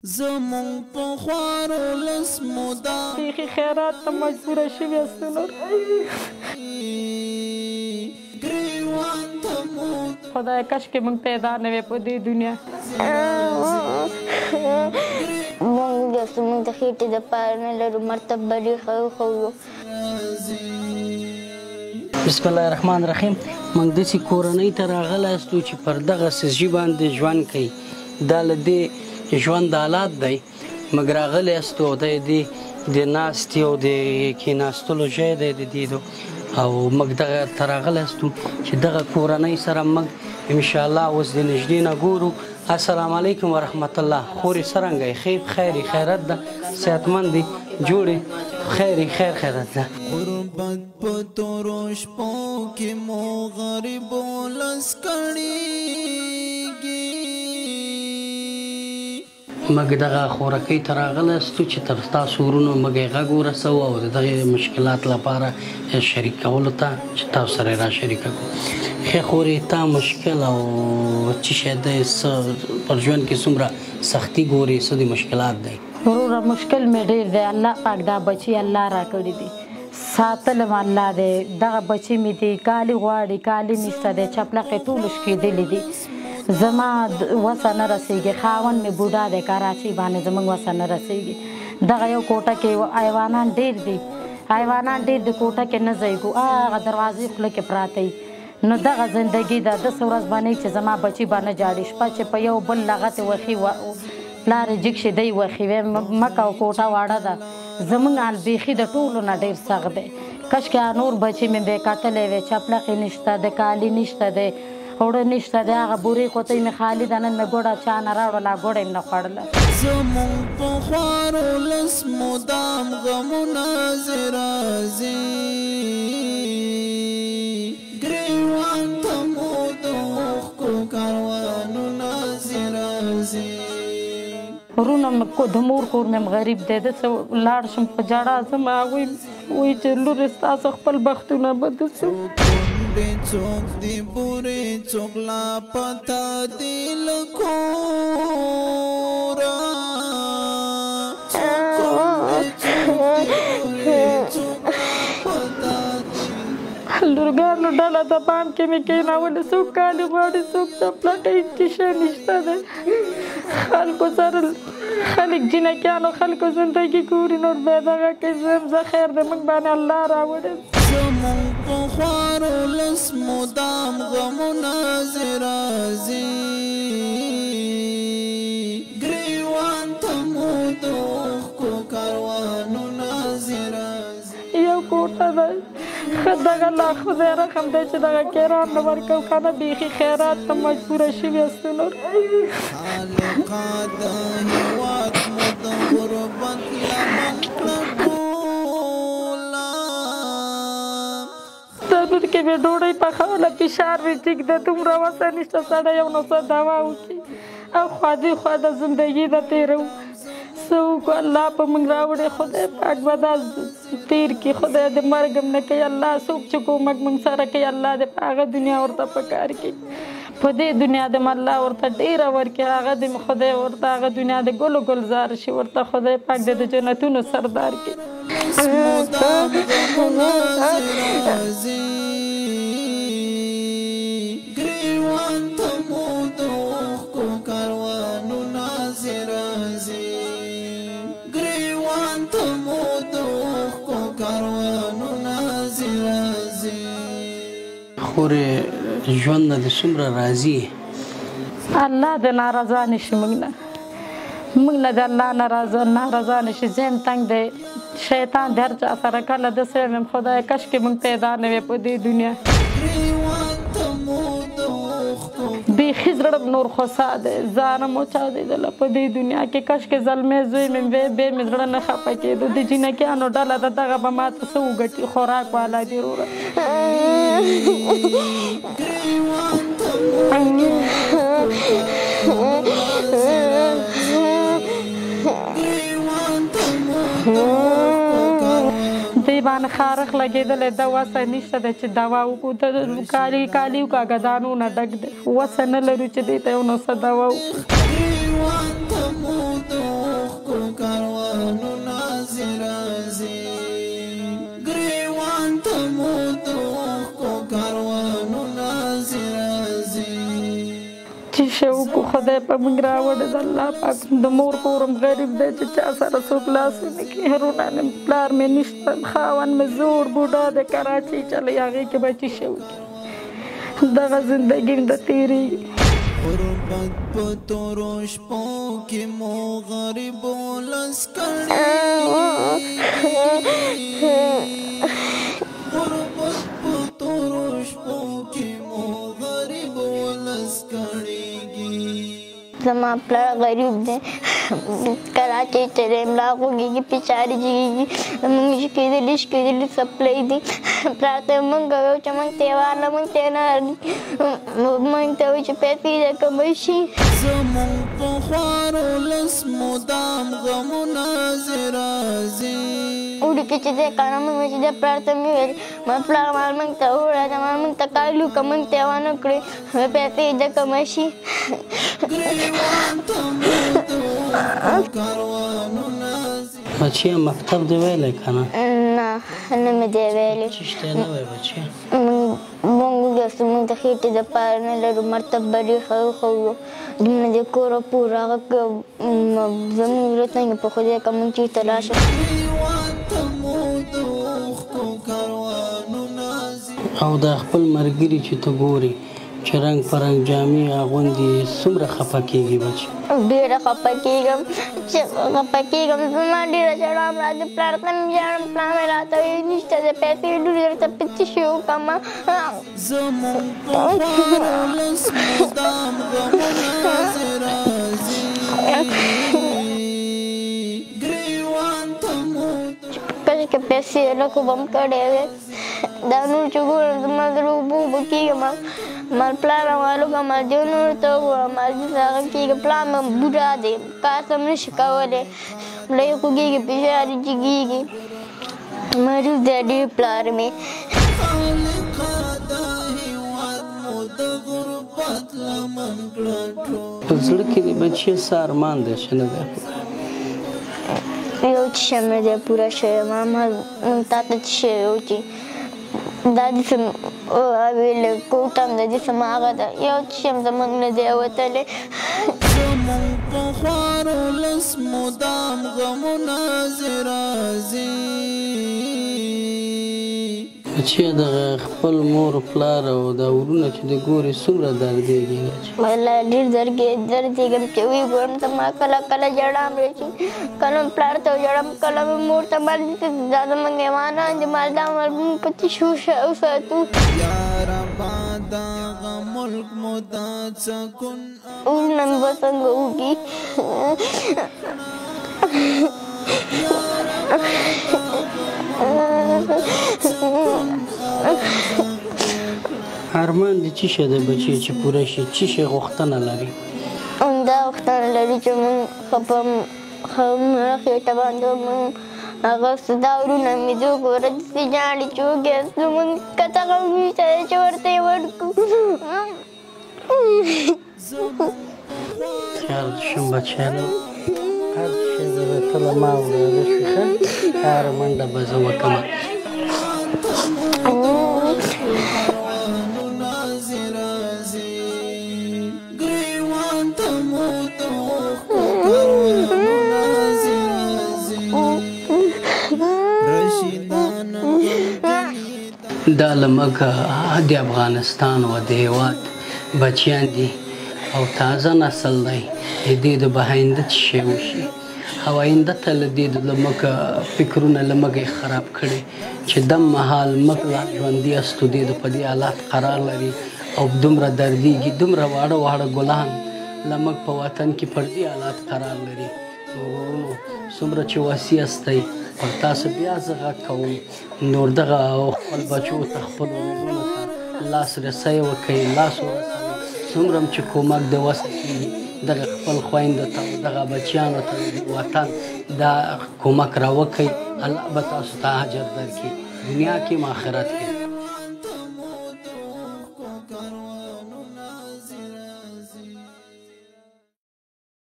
زمون په خوارو لس مودا بیخي خیرات ته مجبوره شوي یاست نور ګریوان ته مو خدای کاشکې موږ پیدا نه وی په دې دنیا موږ زموږ د خېټې دپاره نه لرو مرتب به ډېر ښه وښورو. بسم الله الرحمن الرحیم. موږ داسې کورنۍ ته راغلاستو چې پر دغسې ژي باندې ژوند کوي. دا له دې ژوند حالات دی. موږ راغلاستو او د ناستې او د کېناستلو ځای دی د دې او موږ دغه ته راغلاستو چې دغه کورنۍ سره موږ انشاءالله اوس د نږدې نه ګورو. السلام علیکم ورحمت الله. خورې څرنګه یې؟ خیر خیرت ده؟ صحتمند دي؟ جوړې خیر خیرت ده؟ غربت په تورو شپو کې مو غریب ولس کړېږي. موږ دغه خورکۍ ته راغلاستو چې تر ستاسو ورونو موږ یې غږ ورسوو او د دغې مشکلات لپاره شریکولو ته چې تاسو سره یې راشریکه کړو. ښې خورې تا مشکل او څه شی دی؟ څه پر ژوند کې څومره سختي ګورې؟ څه د مشکلات دی؟ وروره مشکل مې ډېر دی. الله پاک دا بچي الله راکړي دي، ساتلم الله دی. دغه بچي مې دي کالي غواړي، کالي نشته دی، چپلقې ټول شکېدلي دي. زما وسه نه رسېږي. خاوند مې بوډا دی، کراچۍ باندې زموږ وسه نه رسېږي. دغه یو کوټه کې حیوانان ډېر دي، کوټه کې نه ځایږو. هغه دروازې خوله کې پراته وي. نو دغه زندګي ده. داسې ورځ به نه چې زما بچي به نه جاړي. شپه چې په یو بل لغتې وښي پلار یې جګ شي دی وښي وی مه کوه کوټه واړه ده. زموږ حال بیخي د ټولو نه ډېر سخت دی. کاشکې نور بچي مې بې کتلی وی. چپلقې نشته دی، کالي نشته دی، اوړه نشته دی. هغه بورې قوطۍ مې خالي ده. نن مې ګوډه چا نه راوړله، ګوډه یې نه خوړله. زمون په خوارو لس مدام غمونه زی راځي. ګریوان ته مو د اوښکو کاروانونه زی راځي. ورونه مې د مور کور مې غریب دی. داسې لاړ شم په ژړا ځم. هغوی وایي چې لورې ستاسو خپل بختونه به داسې څوک دی بورې څوک لا پتا دی له کوره. لورګانو ډله د بام کې مې کېنولې. څوک کالي غواړي، څوک چپلقې، هېڅ شی نشته دی. خلکو سره خلک جنکیانو خلکو زندګي ګوري. نور بیا دغه کې زه خیر دی موږ باندې الله راوړی. زمون په خوارو لس مدام غمونه زی راځي. ګریوان ته مو د اوښکو کاروانونه زی راځي. یو کوټه ده. ښه دغه لا خدای رحم دی چې دغه کیران نه ورکوو که نه بیخي خیرات ته مجبوره شوي یاست نور. خالقه د هېواد مو د غربت لمن کړه ټوله. تنور کې مې ډوډۍ پخوله، فشار مې ټیک ده، دومره وسه نشته سړی یو نو څه دوا وکړي او خوادي خوا د زندګي ده تېروو. څه وکړو؟ الله په موږ راوړی. خدای پاک به دا تېر کړي. خدای د مرګ هم نه کوي. الله څوک چې کومک موږ سره کوي الله دې په هغه دنیا ورته په کار کړي. په دې دنیا د الله ورته ډېره ورکړي. هغه د خدای ورته هغه دنیا د ګلو ګلزار شي. ورته خدای پاک د جنتونو سردار کړي. ګریوان ته مو د اوښکو کاروانونه زی راځي. ګریوان ته مو د اوښکو کاروانونه زی راځي. خورې ژوند نه د څومره راضي؟ الله د ناراضه نه شي موږ نه د الله ناراضه نه شي. ذهن تنګ دی. شیطان د هر چا سره کله داسې ویم خدای کاشکې موږ پیدا نه وی په دې دنیا. بیخي زړه نور خوسا دی. ځانه مو چاودېدله په دې دنیا کې. کاشکې زلمی زوی مې وی بیا مې زړه نه خفه کېدو. د جنکیانو ډله ده دغه به ماته څه وګټي؟ خوراک والا دي وروره. دی باندې خارق لګېدلی ده. وسه نشته ده چې دوا وکړو. د کالي کاږدانو نه ډک دی. وسه نه لرو چې دې ته یو نو څه دوا وکړو. کو کاروانونه زیرازي ګریوان ته مو کو کاروانونه زیرازي چې شوق خدای په موږ راوړی د الله پاک د مور کورم غریب دی چې چا سره څوک لاس نه کړي هرونه پلار مې نشته خاوند مې زوړ بوډا د کراچۍ چلی هغې کې به چې شوق دغه زندګي مې د تېرېږي غربت په تورو شپو کې مو غریبو لس کړي غربت په تورو شپو کې مو غریبو لس کړيږي زما پلار غریب دی کراچۍ ته دی ملا خوږېږي پیچاري جګېږي زموږ شکېدلي سپلی دي پلار ته موږ ویو چې موږ ته یې واله موږ ته یې نه موږ ته وایي چې پیسې د کمه شي زموږ په خوارو لس مدام غمونه زیرازي وړي کې چې دی که نه موږ چې دی پلار ته مې ویل ما پلار مال موږ ته وړه ده ما موږ ته کالي وکړه موږ ته یې ونه کړې پیسې د کمه شي بچیا مکتب دی ویلی که نه؟ نه نه مې دی ویلی چې شته نه وی بچیا موږ وګیاستو موږ د خېټې دپاره نه لرو مرتب به ډېر ښه وښوو دومره د کوره پور هغه زموږ زړه تنګ په خدای که موږ چېرته لاړ او دا خپل ملګري چې ته ګورې چې رنګ په رنګ جامې اغوندي څومره خفه کېږي بچ ډېره خفه کېږم چې خفه کېږم زما ډېره ژړا هم راځي پلار ته مې ژاړم پلار مې راته وایي نشته دی پیسې ډېرې درته په څه شي وکړمه زموږ په خوارو لس مدام غمونه زیرازي ګریوان ته مو کله پیسې لږ به م کړی وې دا نور چې ګورم زما زړه اوبه اوبه کېږم مال پلار مالو که مال دیو نور ته وګورم مال دې هغه کېږي پلار مې بوډا دی کار هم نشي کولی ملا یې خوږېږي پیشاري جګېږي مریض دی ډېر پلار مې په زړه کې د بچیه څه ارمان دی چې نه دی یو چې شی مې دی پوره شوی ماما تا ته څه شی یو چې دا جسم ویل کوټه م د جسم هغه ده یو چې شی م زموږ نه دی وتلی زموږ په خوارو لس مدام غمونه زیرازي بچیه دغه خپل مور پلار او دا ورونه چې د ګورې څومره دردېږي والله ډېر دردېږم چې ویې ګورم ته ما کله کله ژړا هم راشي کله مې پلار ته وژړم کله مې مور ته مال دا زموږ حیوانان دي مال دا مال موږ په څه وساتو یاره دغه ملک مو دا سکون ورونه مې به څنګه وکړي ارمان د څه شی دی بچیه چې پوره شي څه شی غوښتنه لري همدا غوښتنه لري چې موږ ښه مړه خېټه باندې موږ هغه دا ورونه مې زه ګوره داسې ژاړي چې وګیاستو موږ کته غم نشته دی چې ورته یې ورکړو خیال دې شم بچیانو هر شی به درته له ما وړاندې شي ښه هره منډه به زه وکړم دا لمګ د افغانستان و د هېواد بچیان دي او تازه نسل دی د دې د به آینده څه شی وشي او آینده ته له دې د لمګ فکرونه لمګ یې خراب کړي چې دم مهال موږ لا ژوندي استو دې د په دې حالات قرار لري او دومره دردېږي دومره واړه واړه ګلان لمګ په وطن کې پر دې حالات قرار لري ورونو څومره چې وصي استئ پر تاسو بیا زه غږ کوم نور دغه خپل بچو ته خپلو ورونو ته لاس رسی وکړئ لاس ورسوئ څومره هم چې کومک د وسه کېږي دغه خپل خویندو ته دغه بچیانو ته د وطن دا کومک راوکئ الله به تاسو ته اجر درکړي دنیا کې هم آخرت کې